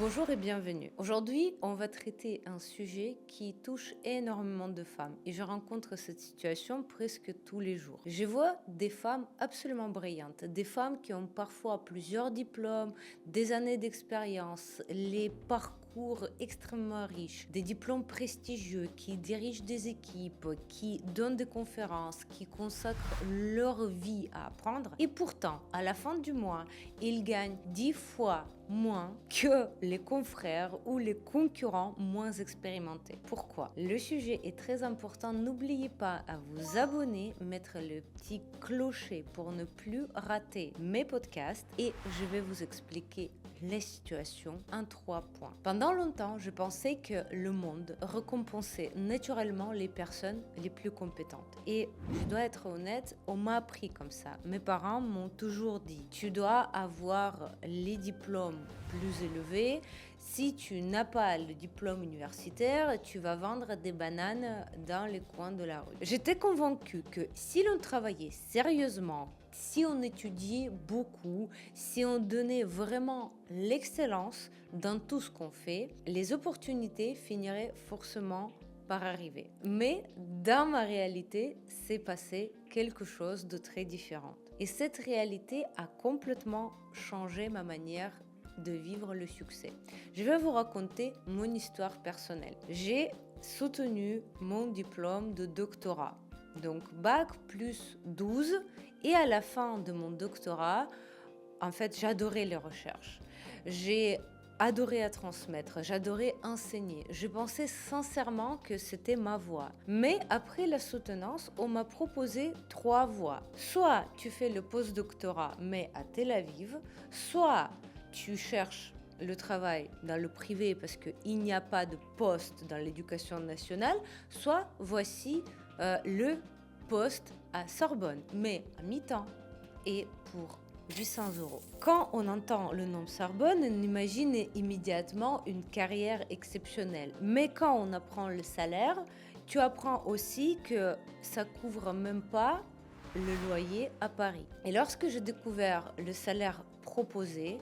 Bonjour et bienvenue. Aujourd'hui, on va traiter un sujet qui touche énormément de femmes et je rencontre cette situation presque tous les jours. Je vois des femmes absolument brillantes, des femmes qui ont parfois plusieurs diplômes, des années d'expérience, les parcours extrêmement riches, des diplômes prestigieux, qui dirigent des équipes, qui donnent des conférences, qui consacrent leur vie à apprendre. Et pourtant, à la fin du mois, ils gagnent 10 fois moins que les confrères ou les concurrents moins expérimentés. Pourquoi? Le sujet est très important. N'oubliez pas à vous abonner, mettre le petit clocher pour ne plus rater mes podcasts et je vais vous expliquer les situations en 3 points. Pendant longtemps, je pensais que le monde récompensait naturellement les personnes les plus compétentes. Et je dois être honnête, on m'a appris comme ça. Mes parents m'ont toujours dit, tu dois avoir les diplômes plus élevés. Si tu n'as pas le diplôme universitaire, tu vas vendre des bananes dans les coins de la rue. J'étais convaincue que si l'on travaillait sérieusement, si on étudiait beaucoup, si on donnait vraiment l'excellence dans tout ce qu'on fait, les opportunités finiraient forcément par arriver. Mais dans ma réalité, c'est passé quelque chose de très différent. Et cette réalité a complètement changé ma manière de vivre le succès. Je vais vous raconter mon histoire personnelle. J'ai soutenu mon diplôme de doctorat. Donc bac plus 12 et à la fin de mon doctorat, en fait, j'adorais les recherches. J'ai adoré à transmettre, j'adorais enseigner. Je pensais sincèrement que c'était ma voie. Mais après la soutenance, on m'a proposé 3 voies. Soit tu fais le postdoctorat mais à Tel Aviv, soit tu cherches le travail dans le privé parce qu'il n'y a pas de poste dans l'éducation nationale, soit voici le poste à Sorbonne, mais à mi-temps et pour 800 euros. Quand on entend le nom Sorbonne, on imagine immédiatement une carrière exceptionnelle. Mais quand on apprend le salaire, tu apprends aussi que ça couvre même pas le loyer à Paris. Et lorsque j'ai découvert le salaire proposé,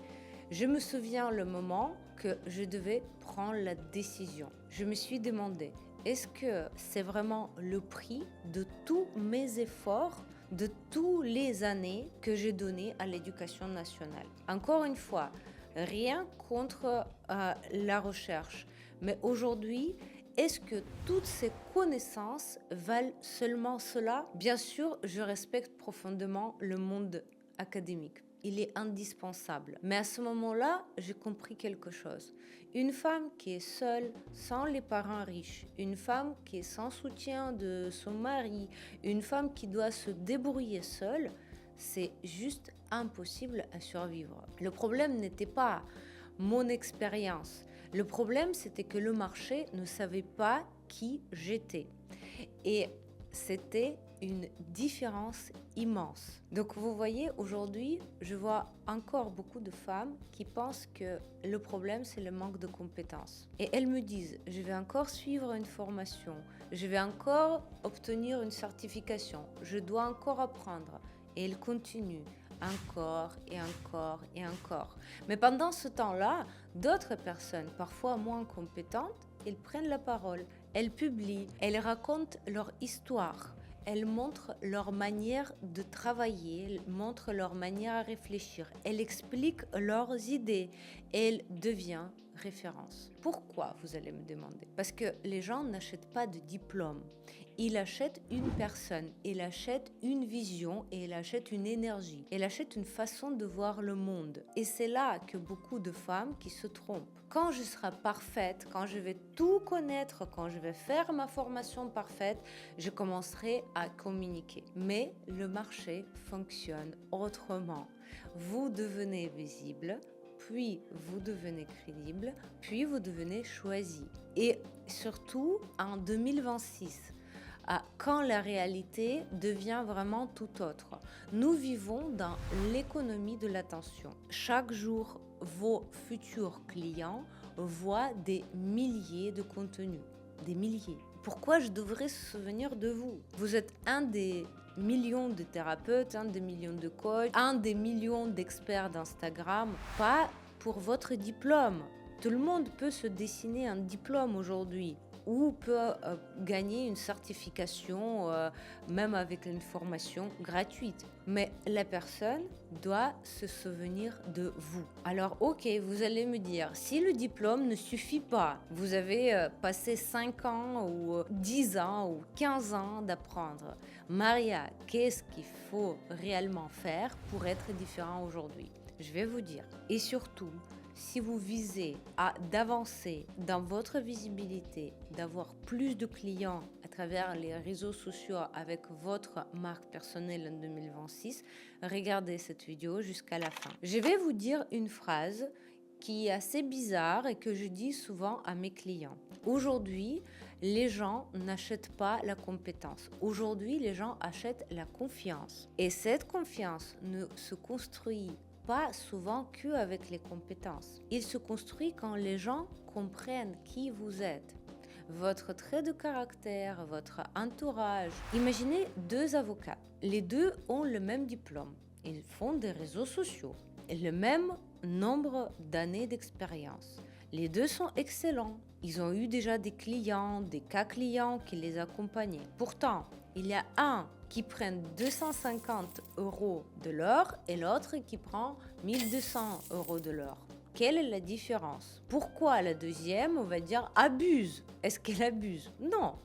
je me souviens le moment que je devais prendre la décision. Je me suis demandé, est-ce que c'est vraiment le prix de tous mes efforts, de toutes les années que j'ai données à l'éducation nationale? Encore une fois, rien contre la recherche, mais aujourd'hui, est-ce que toutes ces connaissances valent seulement cela? Bien sûr, je respecte profondément le monde académique. Il est indispensable. Mais à ce moment-là, j'ai compris quelque chose. Une femme qui est seule, sans les parents riches, une femme qui est sans soutien de son mari, une femme qui doit se débrouiller seule, c'est juste impossible à survivre. Le problème n'était pas mon expérience. Le problème, c'était que le marché ne savait pas qui j'étais. Et c'était une différence immense. Donc vous voyez, aujourd'hui, je vois encore beaucoup de femmes qui pensent que le problème, c'est le manque de compétences. Et elles me disent, je vais encore suivre une formation, je vais encore obtenir une certification, je dois encore apprendre. Et elles continuent encore et encore et encore. Mais pendant ce temps-là, d'autres personnes, parfois moins compétentes, elles prennent la parole, elles publient, elles racontent leur histoire, elles montrent leur manière de travailler, elles montrent leur manière à réfléchir, elles expliquent leurs idées, elles deviennent référence. Pourquoi, vous allez me demander? Parce que les gens n'achètent pas de diplôme, ils achètent une personne, ils achètent une vision et ils achètent une énergie, ils achètent une façon de voir le monde. Et c'est là que beaucoup de femmes qui se trompent. Quand je serai parfaite, quand je vais tout connaître, quand je vais faire ma formation parfaite, je commencerai à communiquer. Mais le marché fonctionne autrement. Vous devenez visible, puis vous devenez crédible, puis vous devenez choisi. Et surtout en 2026, quand la réalité devient vraiment tout autre. Nous vivons dans l'économie de l'attention. Chaque jour, vos futurs clients voient des milliers de contenus. Des milliers. Pourquoi je devrais se souvenir de vous? Vous êtes un des millions de thérapeutes, un des millions de coachs, un des millions d'experts d'Instagram. Pas pour votre diplôme, Tout le monde peut se dessiner un diplôme aujourd'hui ou peut gagner une certification, même avec une formation gratuite. Mais la personne doit se souvenir de vous. Alors, ok, vous allez me dire, si le diplôme ne suffit pas, vous avez passé 5 ans ou 10 ans ou 15 ans d'apprendre. Maria, qu'est-ce qu'il faut réellement faire pour être différent aujourd'hui? Je vais vous dire. Et surtout, si vous visez d'avancer dans votre visibilité, d'avoir plus de clients à travers les réseaux sociaux avec votre marque personnelle en 2026, regardez cette vidéo jusqu'à la fin. Je vais vous dire une phrase qui est assez bizarre et que je dis souvent à mes clients. Aujourd'hui, les gens n'achètent pas la compétence. Aujourd'hui, les gens achètent la confiance. Et cette confiance ne se construit pas souvent qu'avec les compétences. Il se construit quand les gens comprennent qui vous êtes, votre trait de caractère, votre entourage. Imaginez 2 avocats. Les 2 ont le même diplôme. Ils font des réseaux sociaux et le même nombre d'années d'expérience. Les 2 sont excellents. Ils ont eu déjà des clients, des cas clients qui les accompagnaient. Pourtant, il y a un qui prend 250 € de l'heure et l'autre qui prend 1200 € de l'heure. Quelle est la différence? Pourquoi la deuxième, on va dire, abuse? Est-ce qu'elle abuse? Non.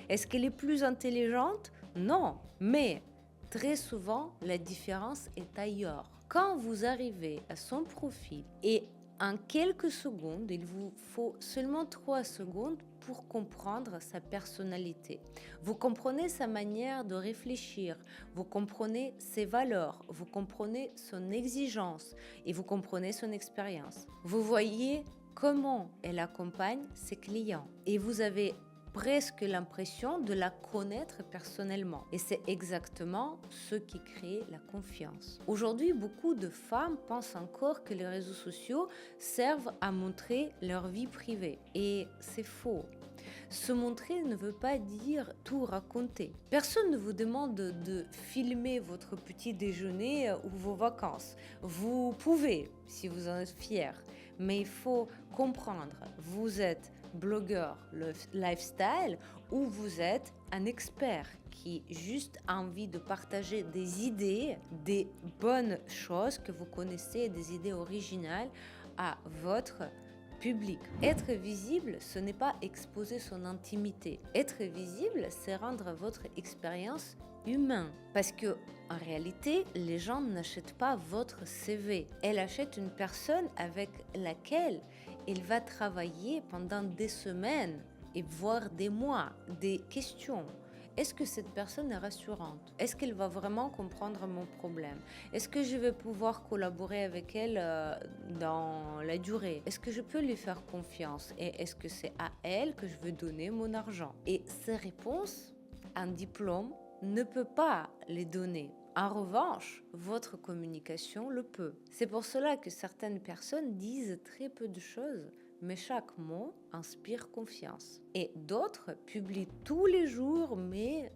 Est-ce qu'elle est plus intelligente? Non. Mais très souvent, la différence est ailleurs. Quand vous arrivez à son profil et en quelques secondes, il vous faut seulement 3 secondes pour comprendre sa personnalité. Vous comprenez sa manière de réfléchir, vous comprenez ses valeurs, vous comprenez son exigence et vous comprenez son expérience. Vous voyez comment elle accompagne ses clients et vous avez presque l'impression de la connaître personnellement. Et c'est exactement ce qui crée la confiance. Aujourd'hui, beaucoup de femmes pensent encore que les réseaux sociaux servent à montrer leur vie privée. Et c'est faux. Se montrer ne veut pas dire tout raconter. Personne ne vous demande de filmer votre petit déjeuner ou vos vacances. Vous pouvez, si vous en êtes fier. Mais il faut comprendre, vous êtes blogueur lifestyle ou vous êtes un expert qui juste a envie de partager des idées, des bonnes choses que vous connaissez, des idées originales à votre public. Être visible, ce n'est pas exposer son intimité. Être visible, c'est rendre votre expérience humain. Parce que en réalité, les gens n'achètent pas votre CV. Elles achètent une personne avec laquelle il va travailler pendant des semaines et voire des mois, des questions. Est-ce que cette personne est rassurante? Est-ce qu'elle va vraiment comprendre mon problème? Est-ce que je vais pouvoir collaborer avec elle dans la durée? Est-ce que je peux lui faire confiance? Et est-ce que c'est à elle que je veux donner mon argent? Et ces réponses, un diplôme ne peut pas les donner. En revanche, votre communication le peut. C'est pour cela que certaines personnes disent très peu de choses, mais chaque mot inspire confiance. Et d'autres publient tous les jours, mais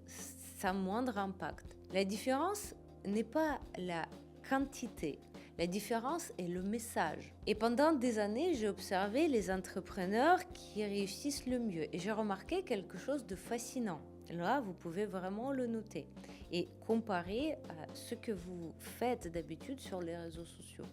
sans moindre impact. La différence n'est pas la quantité. La différence est le message. Et pendant des années, j'ai observé les entrepreneurs qui réussissent le mieux. Et j'ai remarqué quelque chose de fascinant. Là, vous pouvez vraiment le noter et comparer à ce que vous faites d'habitude sur les réseaux sociaux.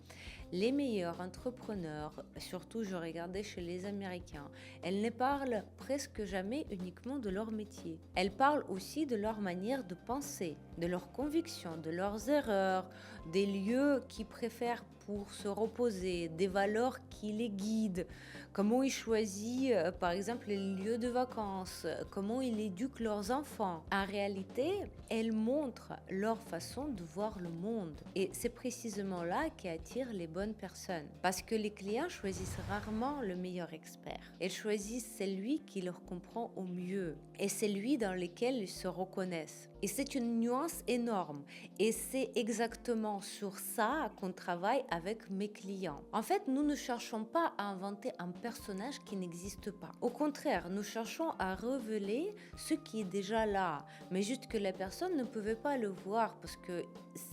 Les meilleurs entrepreneurs, surtout je regardais chez les Américains, elles ne parlent presque jamais uniquement de leur métier. Elles parlent aussi de leur manière de penser, de leurs convictions, de leurs erreurs, des lieux qu'ils préfèrent pour se reposer, des valeurs qui les guident, comment ils choisissent par exemple les lieux de vacances, comment ils éduquent leurs enfants. En réalité, elles montrent leur façon de voir le monde. Et c'est précisément là qui attire les bonnes personnes. Parce que les clients choisissent rarement le meilleur expert. Ils choisissent celui qui leur comprend au mieux. Et celui dans lequel ils se reconnaissent. Et c'est une nuance énorme. Et c'est exactement sur ça qu'on travaille avec mes clients. En fait, nous ne cherchons pas à inventer un personnage qui n'existe pas. Au contraire, nous cherchons à révéler ce qui est déjà là. Mais juste que la personne ne pouvait pas le voir parce que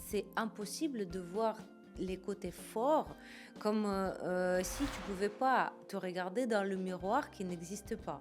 c'est impossible de voir les côtés forts, comme si tu pouvais pas te regarder dans le miroir qui n'existe pas.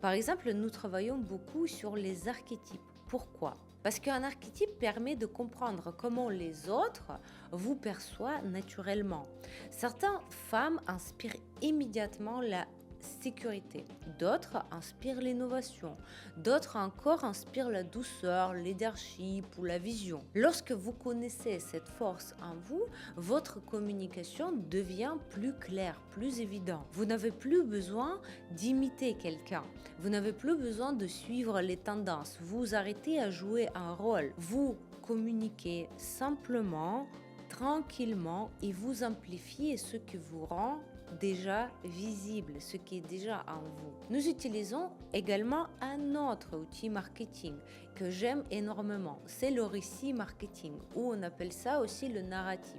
Par exemple, nous travaillons beaucoup sur les archétypes. Pourquoi? Parce qu'un archétype permet de comprendre comment les autres vous perçoivent naturellement. Certaines femmes inspirent immédiatement la sécurité, d'autres inspirent l'innovation, d'autres encore inspirent la douceur, le leadership ou la vision. Lorsque vous connaissez cette force en vous, votre communication devient plus claire, plus évidente. Vous n'avez plus besoin d'imiter quelqu'un, vous n'avez plus besoin de suivre les tendances, vous arrêtez à jouer un rôle, vous communiquez simplement, tranquillement et vous amplifiez ce qui vous rend déjà visible, ce qui est déjà en vous. Nous utilisons également un autre outil marketing que j'aime énormément, c'est le récit marketing, ou on appelle ça aussi le narratif.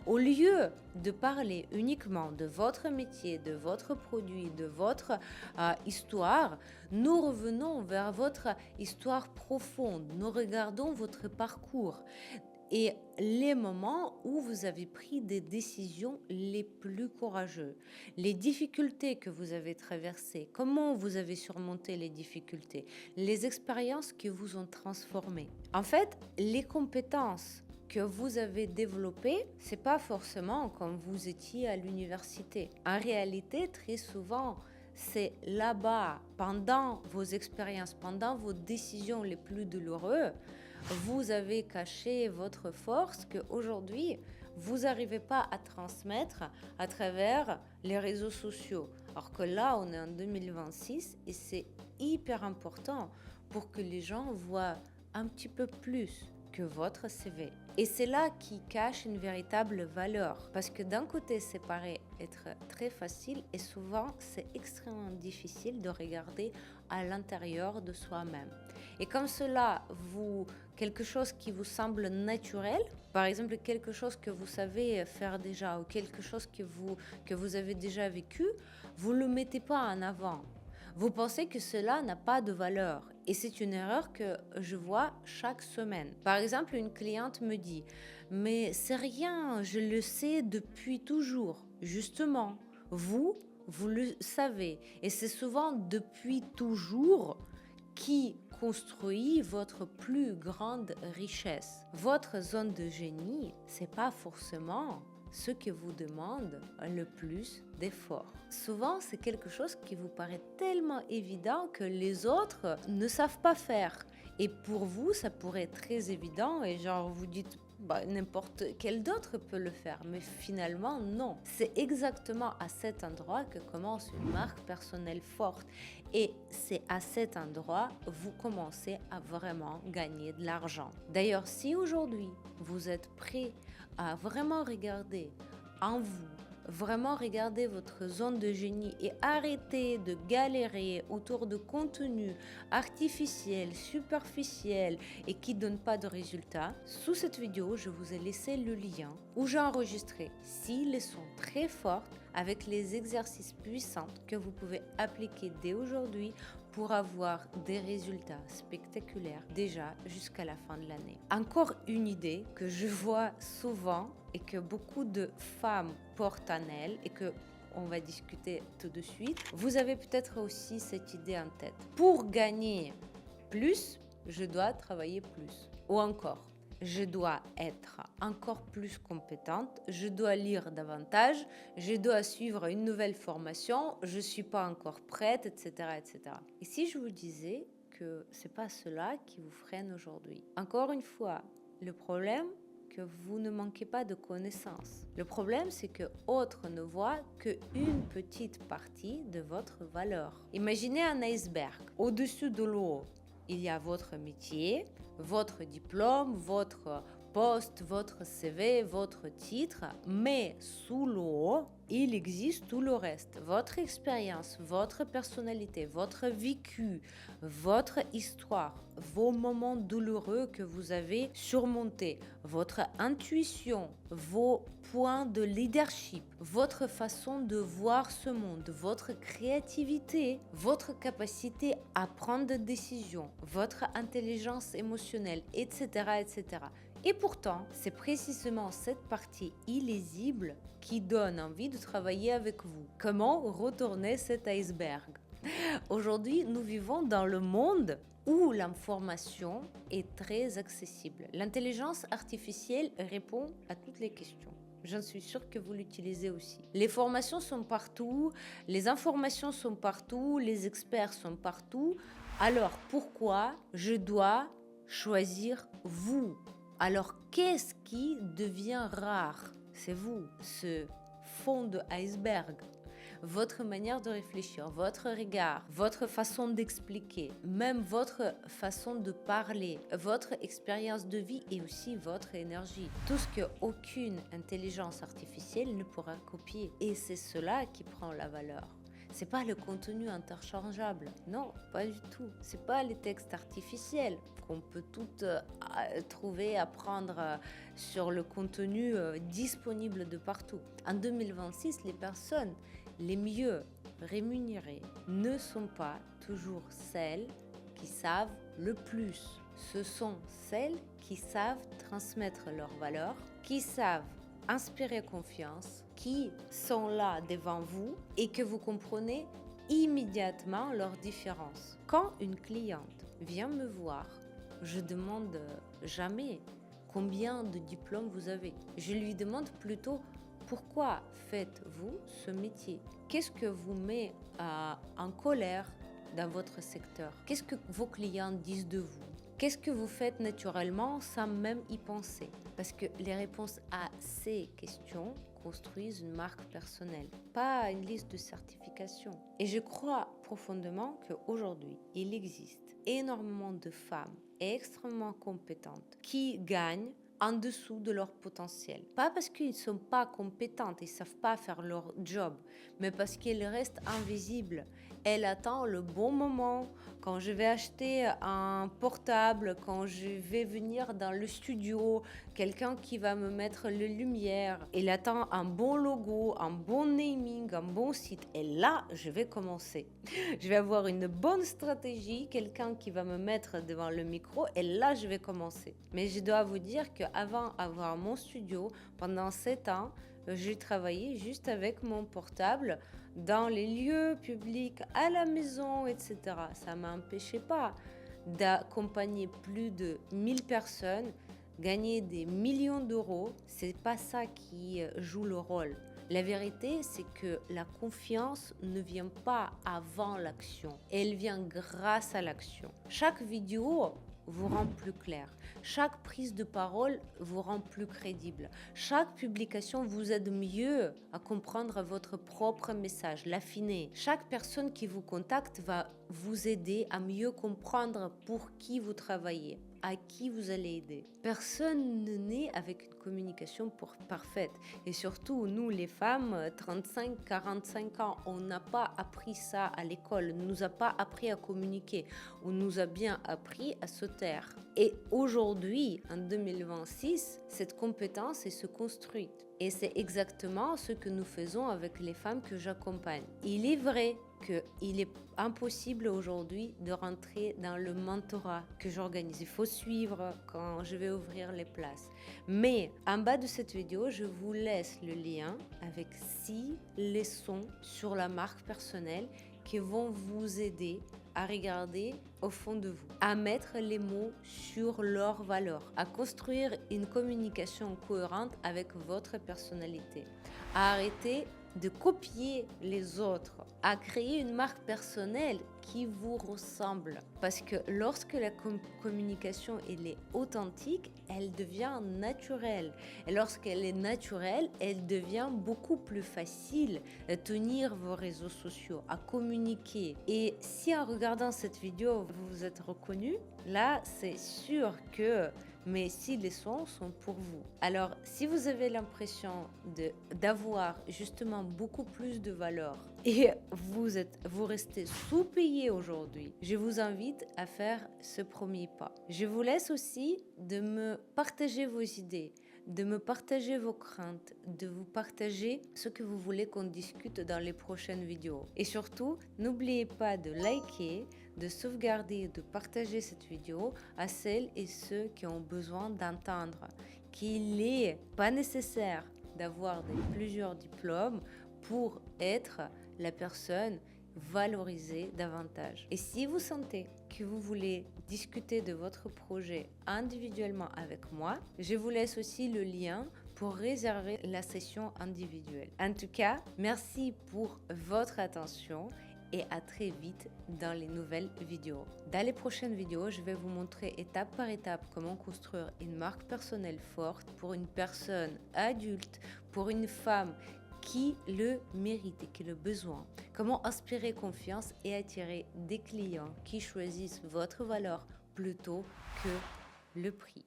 Au lieu de parler uniquement de votre métier, de votre produit, de votre histoire, nous revenons vers votre histoire profonde, nous regardons votre parcours et les moments où vous avez pris des décisions les plus courageuses, les difficultés que vous avez traversées, comment vous avez surmonté les difficultés, les expériences qui vous ont transformé. En fait, les compétences que vous avez développées, c'est pas forcément quand vous étiez à l'université. En réalité, très souvent, c'est là-bas, pendant vos expériences, pendant vos décisions les plus douloureuses, vous avez caché votre force qu'aujourd'hui, vous n'arrivez pas à transmettre à travers les réseaux sociaux. Alors que là, on est en 2026 et c'est hyper important pour que les gens voient un petit peu plus que votre CV. Et c'est là qui cache une véritable valeur. Parce que d'un côté, c'est paraît être très facile et souvent, c'est extrêmement difficile de regarder à l'intérieur de soi-même. Et comme cela, quelque chose qui vous semble naturel, par exemple quelque chose que vous savez faire déjà ou quelque chose que vous avez déjà vécu, vous ne le mettez pas en avant. Vous pensez que cela n'a pas de valeur. Et c'est une erreur que je vois chaque semaine. Par exemple, une cliente me dit « Mais c'est rien, je le sais depuis toujours. » Justement, vous le savez. Et c'est souvent depuis toujours qui construit votre plus grande richesse. Votre zone de génie, c'est pas forcément ce qui vous demande le plus d'efforts. Souvent, c'est quelque chose qui vous paraît tellement évident que les autres ne savent pas faire. Et pour vous, ça pourrait être très évident et genre vous dites n'importe quel d'autre peut le faire, mais finalement non. C'est exactement à cet endroit que commence une marque personnelle forte et c'est à cet endroit que vous commencez à vraiment gagner de l'argent. D'ailleurs, si aujourd'hui vous êtes prêt à vraiment regarder en vous, vraiment regarder votre zone de génie et arrêter de galérer autour de contenus artificiels, superficiels et qui ne donnent pas de résultats. Sous cette vidéo, je vous ai laissé le lien où j'ai enregistré 6 leçons très fortes avec les exercices puissants que vous pouvez appliquer dès aujourd'hui pour avoir des résultats spectaculaires déjà jusqu'à la fin de l'année. Encore une idée que je vois souvent et que beaucoup de femmes portent en elles et que on va discuter tout de suite. Vous avez peut-être aussi cette idée en tête. Pour gagner plus, je dois travailler plus. Ou encore, je dois être encore plus compétente, je dois lire davantage, je dois suivre une nouvelle formation, je ne suis pas encore prête, etc., etc. Et si je vous disais que ce n'est pas cela qui vous freine aujourd'hui? Encore une fois, le problème, que vous ne manquez pas de connaissances. Le problème, c'est que autres ne voient qu'une petite partie de votre valeur. Imaginez un iceberg. Au-dessus de l'eau, il y a votre métier, votre diplôme, votre poste, votre CV, votre titre, mais sous l'eau, il existe tout le reste. Votre expérience, votre personnalité, votre vécu, votre histoire, vos moments douloureux que vous avez surmontés, votre intuition, vos points de leadership, votre façon de voir ce monde, votre créativité, votre capacité à prendre des décisions, votre intelligence émotionnelle, etc., etc. Et pourtant, c'est précisément cette partie illisible qui donne envie de travailler avec vous. Comment retourner cet iceberg? Aujourd'hui, nous vivons dans le monde où l'information est très accessible. L'intelligence artificielle répond à toutes les questions. J'en suis sûre que vous l'utilisez aussi. Les formations sont partout, les informations sont partout, les experts sont partout. Alors pourquoi je dois choisir vous? Alors qu'est-ce qui devient rare? C'est vous, ce fond de iceberg. Votre manière de réfléchir, votre regard, votre façon d'expliquer, même votre façon de parler, votre expérience de vie et aussi votre énergie. Tout ce qu'aucune intelligence artificielle ne pourra copier. Et c'est cela qui prend la valeur. C'est pas le contenu interchangeable, non, pas du tout. C'est pas les textes artificiels qu'on peut toutes trouver, apprendre sur le contenu disponible de partout. En 2026, les personnes les mieux rémunérées ne sont pas toujours celles qui savent le plus. Ce sont celles qui savent transmettre leurs valeurs, qui savent inspirer confiance, qui sont là devant vous et que vous comprenez immédiatement leurs différences. Quand une cliente vient me voir, je demande jamais combien de diplômes vous avez. Je lui demande plutôt pourquoi faites-vous ce métier? Qu'est-ce que vous met en colère dans votre secteur? Qu'est-ce que vos clients disent de vous? Qu'est-ce que vous faites naturellement sans même y penser? Parce que les réponses à ces questions construisent une marque personnelle, pas une liste de certifications. Et je crois profondément qu'aujourd'hui, il existe énormément de femmes extrêmement compétentes qui gagnent en dessous de leur potentiel. Pas parce qu'ils ne sont pas compétents, ils ne savent pas faire leur job, mais parce qu'ils restent invisibles. Elle attend le bon moment, quand je vais acheter un portable, quand je vais venir dans le studio, quelqu'un qui va me mettre les lumières. Elle attend un bon logo, un bon naming, un bon site. Et là, je vais commencer. Je vais avoir une bonne stratégie, quelqu'un qui va me mettre devant le micro. Et là, je vais commencer. Mais je dois vous dire qu'avant d'avoir mon studio, pendant 7 ans, j'ai travaillé juste avec mon portable dans les lieux publics, à la maison, etc. Ça ne m'empêchait pas d'accompagner plus de 1000 personnes, gagner des millions d'euros. C'est pas ça qui joue le rôle. La vérité, c'est que la confiance ne vient pas avant l'action. Elle vient grâce à l'action. Chaque vidéo vous rend plus clair. Chaque prise de parole vous rend plus crédible. Chaque publication vous aide mieux à comprendre votre propre message, l'affiner. Chaque personne qui vous contacte va vous aider à mieux comprendre pour qui vous travaillez, à qui vous allez aider. Personne ne naît avec une communication parfaite. Et surtout, nous les femmes, 35-45 ans, on n'a pas appris ça à l'école. On ne nous a pas appris à communiquer. On nous a bien appris à se taire. Et aujourd'hui, en 2026, cette compétence se construite. Et c'est exactement ce que nous faisons avec les femmes que j'accompagne. Il est vrai qu'il est impossible aujourd'hui de rentrer dans le mentorat que j'organise. Il faut suivre quand je vais ouvrir les places. Mais en bas de cette vidéo, je vous laisse le lien avec 6 leçons sur la marque personnelle qui vont vous aider à regarder au fond de vous, à mettre les mots sur leurs valeurs, à construire une communication cohérente avec votre personnalité, à arrêter de copier les autres, à créer une marque personnelle qui vous ressemble. Parce que lorsque la communication elle est authentique, elle devient naturelle. Et lorsqu'elle est naturelle, elle devient beaucoup plus facile à tenir vos réseaux sociaux, à communiquer. Et si en regardant cette vidéo, vous vous êtes reconnu, là, c'est sûr que mes 6 leçons sont pour vous. Alors, si vous avez l'impression d'avoir justement beaucoup plus de valeur et vous restez sous-payé aujourd'hui, je vous invite à faire ce premier pas. Je vous laisse aussi de me partager vos idées, de me partager vos craintes, de vous partager ce que vous voulez qu'on discute dans les prochaines vidéos. Et surtout, n'oubliez pas de liker, de sauvegarder et de partager cette vidéo à celles et ceux qui ont besoin d'entendre qu'il n'est pas nécessaire d'avoir plusieurs diplômes pour être la personne valorisée davantage. Et si vous sentez que vous voulez discuter de votre projet individuellement avec moi, je vous laisse aussi le lien pour réserver la session individuelle. En tout cas, merci pour votre attention et à très vite dans les nouvelles vidéos. Dans les prochaines vidéos, je vais vous montrer étape par étape comment construire une marque personnelle forte pour une personne adulte, pour une femme qui le mérite et qui le besoin. Comment inspirer confiance et attirer des clients qui choisissent votre valeur plutôt que le prix.